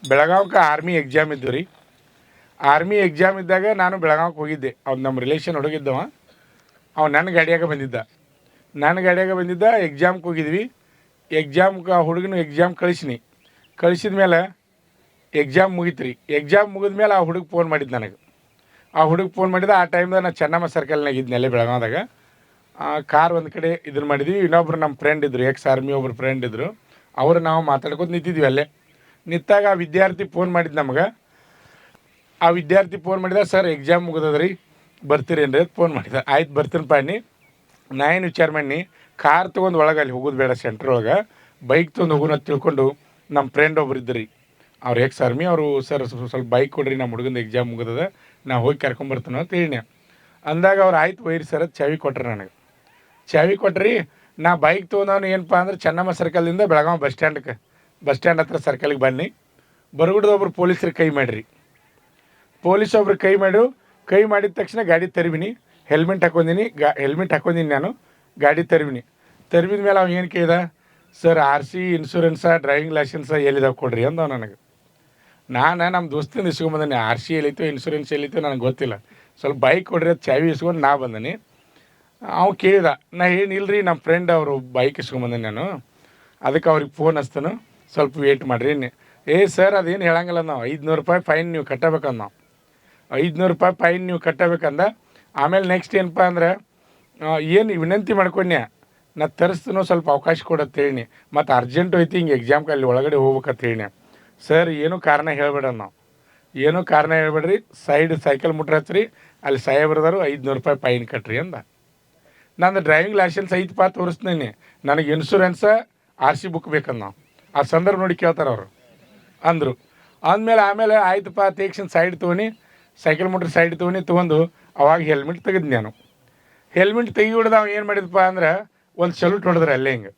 ಬೆಳಗಾವ್ಗೆ army exam ಇದ್ದು ರೀ. Army exam ಇದ್ದಾಗ ನಾನು ಬೆಳಗಾವ್ಗೆ ಹೋಗಿದ್ದೆ. ಅವ್ನು ನಮ್ಮ ರಿಲೇಷನ್ ಹುಡುಗಿದ್ದವ, ಅವ್ನು ನನ್ನ ಗಾಡಿಯಾಗ ಬಂದಿದ್ದ. ಎಕ್ಸಾಮ್ಗೆ ಹೋಗಿದ್ವಿ. ಎಕ್ಸಾಮ್ಗೆ ಹುಡುಗನು ಎಕ್ಸಾಮ್ ಕಳಿಸಿದ ಮೇಲೆ ಎಕ್ಸಾಮ್ ಮುಗೀತು ರೀ. ಎಕ್ಸಾಮ್ ಮುಗಿದ್ಮೇಲೆ ಆ ಹುಡುಗ ಫೋನ್ ಮಾಡಿದ್ದು ನನಗೆ. ಆ ಟೈಮ್ದಾಗ ನಾನು ಚೆನ್ನಮ್ಮ ಸರ್ಕಲ್ನಾಗ ಇದ್ನಲ್ಲೇ ಬೆಳಗಾವ್ದಾಗ. ಕಾರ್ ಒಂದು ಕಡೆ ಇದನ್ನು ಮಾಡಿದ್ವಿ. ಇನ್ನೊಬ್ರು ನಮ್ಮ ಫ್ರೆಂಡ್ ಇದ್ದರು, ಎಕ್ಸ್ ಆರ್ಮಿ ಒಬ್ಬರು ಫ್ರೆಂಡ್ ಇದ್ದರು. ಅವರು ನಾವು ಮಾತಾಡ್ಕೊತ ನಿಂತಿದ್ವಿ ಅಲ್ಲೇ. ನಿಂತಾಗ ಆ ವಿದ್ಯಾರ್ಥಿ ಫೋನ್ ಮಾಡಿದ್ದು ನಮಗೆ. ಆ ವಿದ್ಯಾರ್ಥಿ ಫೋನ್ ಮಾಡಿದ, ಸರ್ ಎಕ್ಸಾಮ್ ಮುಗಿದದ ರೀ, ಬರ್ತೀರೇನು ರೀ ಫೋನ್ ಮಾಡಿದ. ಆಯ್ತು ಬರ್ತೀನಿ ಪಾಣಿ. ನಾ ಏನು ವಿಚಾರ ಮಾಡಿ ಕಾರ್ ತೊಗೊಂಡು ಒಳಗೆ ಅಲ್ಲಿ ಹೋಗೋದು ಬೇಡ, ಸೆಂಟ್ರ್ ಒಳಗೆ ಬೈಕ್ ತೊಗೊಂಡು ಹೋಗೋಣ ತಿಳ್ಕೊಂಡು ನಮ್ಮ ಫ್ರೆಂಡ್ ಒಬ್ರು ಇದ್ದರು ರೀ, ಅವ್ರು ಎಕ್ಸ್ ಆರ್ಮಿ. ಅವರು ಸರ್ ಸ್ವಲ್ಪ ಬೈಕ್ ಕೊಡ್ರಿ, ನಮ್ಮ ಹುಡುಗಂದು ಎಕ್ಸಾಮ್ ಮುಗಿದದ, ನಾ ಹೋಗಿ ಕರ್ಕೊಂಬರ್ತೀನೋ ಅಂತ ಹೇಳಿ ಅಂದಾಗ ಅವ್ರು ಆಯ್ತು ಒಯ್ರಿ ಸರ್ ಚಾವಿ ಕೊಟ್ರಿ. ನನಗೆ ಚಾವಿ ಕೊಟ್ರಿ. ನಾ ಬೈಕ್ ತೊಗೊಂಡವನು ಏನಪ್ಪ ಅಂದ್ರೆ ಚೆನ್ನಮ್ಮ ಸರ್ಕಲ್ದಿಂದ ಬೆಳಗಾವಿ ಬಸ್ ಸ್ಟ್ಯಾಂಡ್ ಹತ್ರ ಸರ್ಕಲ್ಗೆ ಬನ್ನಿ. ಬರಗುಡ್ದೊಬ್ರು ಪೊಲೀಸರು ಕೈ ಮಾಡಿರಿ. ಒಬ್ರು ಕೈ ಮಾಡಿದ ತಕ್ಷಣ ಗಾಡಿ ತರಿವಿನಿ. ಹೆಲ್ಮೆಟ್ ಹಾಕೊಂದಿನಿ ನಾನು. ಗಾಡಿ ತರಿವಿದ ಮೇಲೆ ಅವ್ನು ಏನು ಕೇಳಿದ, sir RC insurance driving licence ಎಲ್ಲಿದಾವೆ ಕೊಡ್ರಿ ಅಂದವ ನನಗೆ. ನಾನು ನಮ್ಮ ದೋಸ್ತಿಂದ ಇಸ್ಕೊಂಬಂದನಿ. RC ಎಲ್ಲಿತ್ತು, ಇನ್ಶೂರೆನ್ಸ್ ಎಲ್ಲಿತ್ತು ನನಗೆ ಗೊತ್ತಿಲ್ಲ. ಸ್ವಲ್ಪ ಬೈಕ್ ಕೊಡ್ರಿ ಅದು ಚಾವಿ ಇಸ್ಕೊಂಡು ನಾ ಬಂದನಿ. ಅವ್ನು ಕೇಳಿದ. ನಾ ಏನಿಲ್ಲ ರೀ, ನಮ್ಮ ಫ್ರೆಂಡ್ ಅವರು ಬೈಕ್ ಇಸ್ಕೊಂಬಂದನಿ ನಾನು, ಅದಕ್ಕೆ ಅವ್ರಿಗೆ ಫೋನ್ ಹಚ್ತಾನು, ಸ್ವಲ್ಪ ವೇಟ್ ಮಾಡಿರಿ. ಸರ್ ಅದೇನು ಹೇಳಂಗಿಲ್ಲ, ನಾವು 500 ರೂಪಾಯಿ ಫೈನ್ ನೀವು ಕಟ್ಟಬೇಕಂದ. ನಾವು 500 ರೂಪಾಯಿ ಫೈನ್ ನೀವು ಕಟ್ಟಬೇಕಂದ. ಆಮೇಲೆ ನೆಕ್ಸ್ಟ್ ಏನಪ್ಪ ಅಂದ್ರೆ ಏನು ವಿನಂತಿ ಮಾಡ್ಕೊಂಡೆ, ನಾ ತರಿಸ್ತೀನೋ ಸ್ವಲ್ಪ ಅವಕಾಶ ಕೊಡತ್ತೇಳಿ, ಮತ್ತು ಅರ್ಜೆಂಟು ಐತಿ, ಹಿಂಗೆ ಎಕ್ಸಾಮ್ಗೆ ಅಲ್ಲಿ ಒಳಗಡೆ ಹೋಗ್ಬೇಕಂತ ಹೇಳಿ. ಸರ್ ಏನೂ ಕಾರಣ ಹೇಳ್ಬೇಡ, ನಾವು ಏನೂ ಕಾರಣ ಹೇಳ್ಬೇಡ್ರಿ, ಸೈಕಲ್ ಮುಟ್ರ ಹಚ್ಚಿರಿ, ಅಲ್ಲಿ ಸಾಹೇಬ್ರದಾರು 500 ರೂಪಾಯಿ ಫೈನ್ ಕಟ್ರಿ ಅಂದ. ನಂದು ಡ್ರೈವಿಂಗ್ ಲೈಸೆನ್ಸ್ ಐತಪ್ಪ ತೋರಿಸ್ತೀನಿ, ನನಗೆ ಇನ್ಶೂರೆನ್ಸ RC ಬುಕ್ ಬೇಕಂದ. ನಾವು ಆ ಸಂದರ್ಭ ನೋಡಿ ಕೇಳ್ತಾರೆ ಅವರು ಅಂದರು. ಆಮೇಲೆ ಆಯ್ತಪ್ಪ ತೇಕ್ಷನ್ ಸೈಡ್ ತೊಗೊಂಡು ಸೈಕಲ್ ಮೋಟ್ರ್ ಸೈಡ್ ತೊಗೊಂಡು ಅವಾಗ ಹೆಲ್ಮೆಟ್ ತೆಗೆದು ನಾನು. ಹೆಲ್ಮೆಟ್ ತೆಗಿಬಿಡ್ದು ಅವ್ನು ಏನು ಮಾಡಿದಪ್ಪ ಅಂದ್ರೆ ಒಂದು ಸಲ್ಯೂಟ್ ಹೊಡೆದ್ರೆ ಅಲ್ಲೇ ಹಿಂಗೆ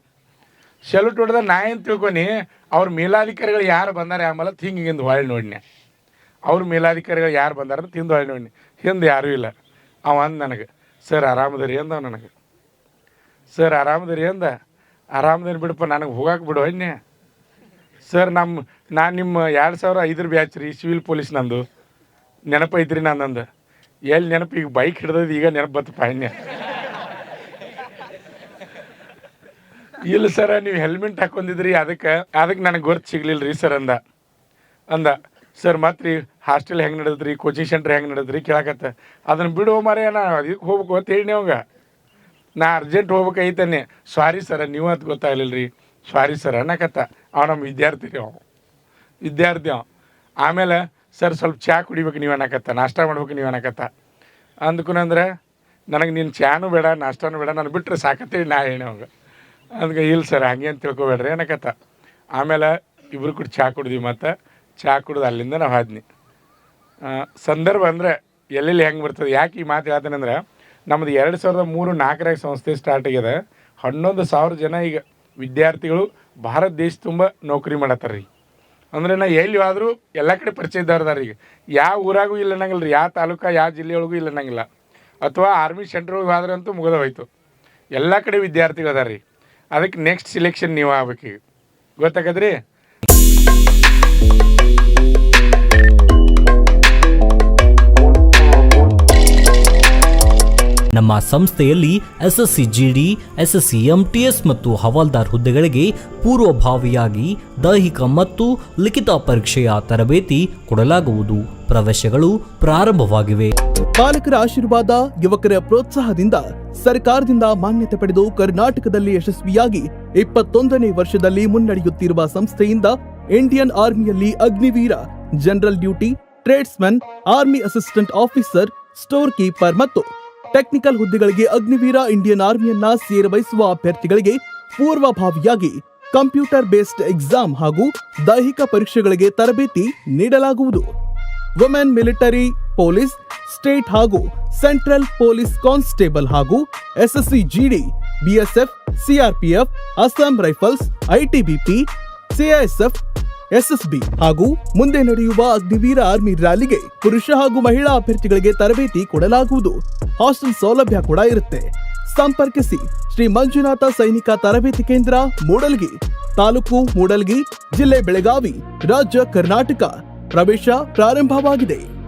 ಸಲ್ಯೂಟ್ ಹೊಡೆದ. ನಾ ಏನು ತಿಳ್ಕೊಂಡು ಅವ್ರ ಮೇಲಾಧಿಕಾರಿಗಳು ಯಾರು ಬಂದಾರೆ ಆಮೇಲೆ ಹಿಂಗಿಂದು ಹೊಳ್ಳಿ ನೋಡಿನ. ಅವ್ರ ಮೇಲಾಧಿಕಾರಿಗಳು ಯಾರು ಬಂದಾರ ತಿಂದು ಹೊಳ್ಳಿ ನೋಡಿನಿ. ಹಿಂದೆ ಯಾರೂ ಇಲ್ಲ. ಅವ ಅಂದ ನನಗೆ, ಸರ್ ಆರಾಮದರಿ ಅಂದವ ನನಗೆ. ಸರ್ ಆರಾಮದರಿ ಅಂದ. ಆರಾಮದೇನು ಬಿಡಪ್ಪ, ನನಗೆ ಹೋಗಕ್ಕೆ ಬಿಡು ಅನ್ನೆ. ಸರ್ ನಾನು ನಿಮ್ಮ 2005 ಬ್ಯಾಚ್ ರೀ, ಸಿವಿಲ್ ಪೊಲೀಸ್ ನಂದು, ನೆನಪೈತ್ರಿ ನಂದು. ಎಲ್ಲಿ ನೆನಪು, ಈಗ ಬೈಕ್ ಹಿಡ್ದದ್ದು ಈಗ ನೆನಪು ಬತ್ತಪ್ಪ ಅನ್ನೆ. ಇಲ್ಲ ಸರ ನೀವು ಹೆಲ್ಮೆಟ್ ಹಾಕೊಂಡಿದ್ರಿ, ಅದಕ್ಕೆ ನನಗೆ ಗೊತ್ತು ಸಿಗ್ಲಿಲ್ಲ ರೀ ಸರ್ ಅಂದ. ಸರ್ ಮತ್ತು ರೀ ಹಾಸ್ಟೆಲ್ ಹೆಂಗೆ ನಡೆದ್ರಿ, ಕೋಚಿಂಗ್ ಸೆಂಟ್ರ್ ಹೆಂಗೆ ನಡೆದ್ರಿ ಕೇಳಕತ್ತ. ಅದನ್ನು ಬಿಡುವ ಮಾರೇ, ನಾ ಅದಕ್ಕೆ ಹೋಗ್ಬೇಕು ಅಂತ ಹೇಳಿ ಅವಾಗ. ನಾ ಅರ್ಜೆಂಟ್ ಹೋಗ್ಬೇಕಾಯ್ತಾನೆ. ಸಾರಿ ಸರ ನೀವು ಅದು ಗೊತ್ತಾಗಲಿಲ್ಲ ರೀ, ಸಾರಿ ಸರ್ ಅನ್ನಕತ್ತ. ಅವ ನಮ್ಮ ವಿದ್ಯಾರ್ಥಿ ಅವ. ಆಮೇಲೆ ಸರ್ ಸ್ವಲ್ಪ ಚಹಾ ಕುಡಿಬೇಕು ನೀವು ಅನ್ನಕತ್ತ, ನಾಷ್ಟ ಮಾಡ್ಬೇಕು ನೀವು ಅನ್ನಕತ್ತ. ಅಂದ್ಕೊಂಡ್ರೆ ನನಗೆ ನೀನು ಚಾನೂ ಬೇಡ ನಾಷ್ಟನೂ ಬೇಡ, ನಾನು ಬಿಟ್ಟರೆ ಸಾಕತ್ತೇಳಿ ನಾ ಹೇಳಿ ಅವಾಗ. ಅದಕ್ಕೆ ಇಲ್ಲ ಸರ್ ಹಂಗೆ ಅಂತ ತಿಳ್ಕೊಬೇಡ್ರಿ ಅನ್ನಕತ್ತ. ಆಮೇಲೆ ಇಬ್ಬರು ಕೂಡ ಚಹಾ ಕುಡಿದ್ವಿ. ಮತ್ತು ಚಹಾ ಕುಡಿದು ಅಲ್ಲಿಂದ ನಾವು ಹಾದ್ನಿ. ಸಂದರ್ಭ ಅಂದರೆ ಎಲ್ಲೆಲ್ಲಿ ಹೆಂಗೆ ಬರ್ತದೆ, ಯಾಕೆ ಈ ಮಾತು ಹೇಳ್ತೇನೆ ಅಂದ್ರೆ, ನಮ್ಮದು 2003-04 ಸಂಸ್ಥೆ ಸ್ಟಾರ್ಟ್ ಆಗಿದೆ. 11,000 ಜನ ಈಗ ವಿದ್ಯಾರ್ಥಿಗಳು ಭಾರತ ದೇಶ ತುಂಬ ನೌಕರಿ ಮಾಡತ್ತಾರೆ ರೀ. ಅಂದರೆ ನಾ ಎಲ್ಲಿ ಆದರೂ ಎಲ್ಲ ಕಡೆ ಪರಿಚಯ ಇದ್ದವ್ರದಾರ. ಈಗ ಯಾವ ಊರಾಗೂ ಇಲ್ಲ ಅನ್ನಂಗಿಲ್ಲ ರೀ, ಯಾವ ತಾಲೂಕು ಯಾವ ಜಿಲ್ಲೆಯೊಳಗೂ ಇಲ್ಲ ಅನ್ನಂಗಿಲ್ಲ. ಅಥವಾ ಆರ್ಮಿ ಸೆಂಟ್ರೊಳಗೆ ಆದ್ರೆ ಅಂತೂ ಮುಗಿದೋಯ್ತು. ಎಲ್ಲ ಕಡೆ ವಿದ್ಯಾರ್ಥಿಗಳು ಅದಾರ ರೀ. ಅದಕ್ಕೆ ನೆಕ್ಸ್ಟ್ ಸಿಲೆಕ್ಷನ್ ನೀವು ಆಗ್ಬೇಕೀಗ, ಗೊತ್ತಾಗದ್ರಿ. ನಮ್ಮ ಸಂಸ್ಥೆಯಲ್ಲಿ SSC GD, SSC MTS ಮತ್ತು ಹವಾಲ್ದಾರ್ ಹುದ್ದೆಗಳಿಗೆ ಪೂರ್ವಭಾವಿಯಾಗಿ ದೈಹಿಕ ಮತ್ತು ಲಿಖಿತ ಪರೀಕ್ಷೆಯ ತರಬೇತಿ ಕೊಡಲಾಗುವುದು. ಪ್ರವೇಶಗಳು ಪ್ರಾರಂಭವಾಗಿವೆ. ಪಾಲಕರ ಆಶೀರ್ವಾದ, ಯುವಕರ ಪ್ರೋತ್ಸಾಹದಿಂದ ಸರ್ಕಾರದಿಂದ ಮಾನ್ಯತೆ ಪಡೆದು ಕರ್ನಾಟಕದಲ್ಲಿ ಯಶಸ್ವಿಯಾಗಿ 21ನೇ ವರ್ಷದಲ್ಲಿ ಮುನ್ನಡೆಯುತ್ತಿರುವ ಸಂಸ್ಥೆಯಿಂದ ಇಂಡಿಯನ್ ಆರ್ಮಿಯಲ್ಲಿ Agniveer, general duty, tradesman, army assistant officer, store keeper ಮತ್ತು ಟೆಕ್ನಿಕಲ್ ಹುದ್ದೆಗಳಿಗೆ ಅಗ್ನಿವೀರ ಇಂಡಿಯನ್ ಆರ್ಮಿಯನ್ನ ಸೇರಬಯಸುವ ಅಭ್ಯರ್ಥಿಗಳಿಗೆ ಪೂರ್ವಭಾವಿಯಾಗಿ ಕಂಪ್ಯೂಟರ್ ಬೇಸ್ಡ್ ಎಕ್ಸಾಮ್ ಹಾಗೂ ದೈಹಿಕ ಪರೀಕ್ಷೆಗಳಿಗೆ ತರಬೇತಿ ನೀಡಲಾಗುವುದು. ವುಮೆನ್ ಮಿಲಿಟರಿ, ಪೊಲೀಸ್, ಸ್ಟೇಟ್ ಹಾಗೂ ಸೆಂಟ್ರಲ್ ಪೊಲೀಸ್ ಕಾನ್ಸ್ಟೇಬಲ್ ಹಾಗೂ SSC GD, BSF, CRPF, Assam rifles, ITBP, CISF, SSB ಹಾಗೂ ಮುಂದೆ ನಡೆಯುವ ಅಗ್ನಿವೀರ ಆರ್ಮಿ ರ್ಯಾಲಿಗೆ ಪುರುಷ ಹಾಗೂ ಮಹಿಳಾ ಅಭ್ಯರ್ಥಿಗಳಿಗೆ ತರಬೇತಿ ಕೊಡಲಾಗುವುದು. ಹಾಸ್ಟೆಲ್ ಸೌಲಭ್ಯ ಕೂಡ ಇರುತ್ತೆ. ಸಂಪರ್ಕಿಸಿ ಶ್ರೀ ಮಂಜುನಾಥ ಸೈನಿಕ ತರಬೇತಿ ಕೇಂದ್ರ, ಮೂಡಲಗಿ, ತಾಲೂಕು ಮೂಡಲ್ಗಿ, ಜಿಲ್ಲೆ ಬೆಳಗಾವಿ, ರಾಜ್ಯ ಕರ್ನಾಟಕ ಪ್ರವೇಶ ಪ್ರಾರಂಭವಾಗಿದೆ.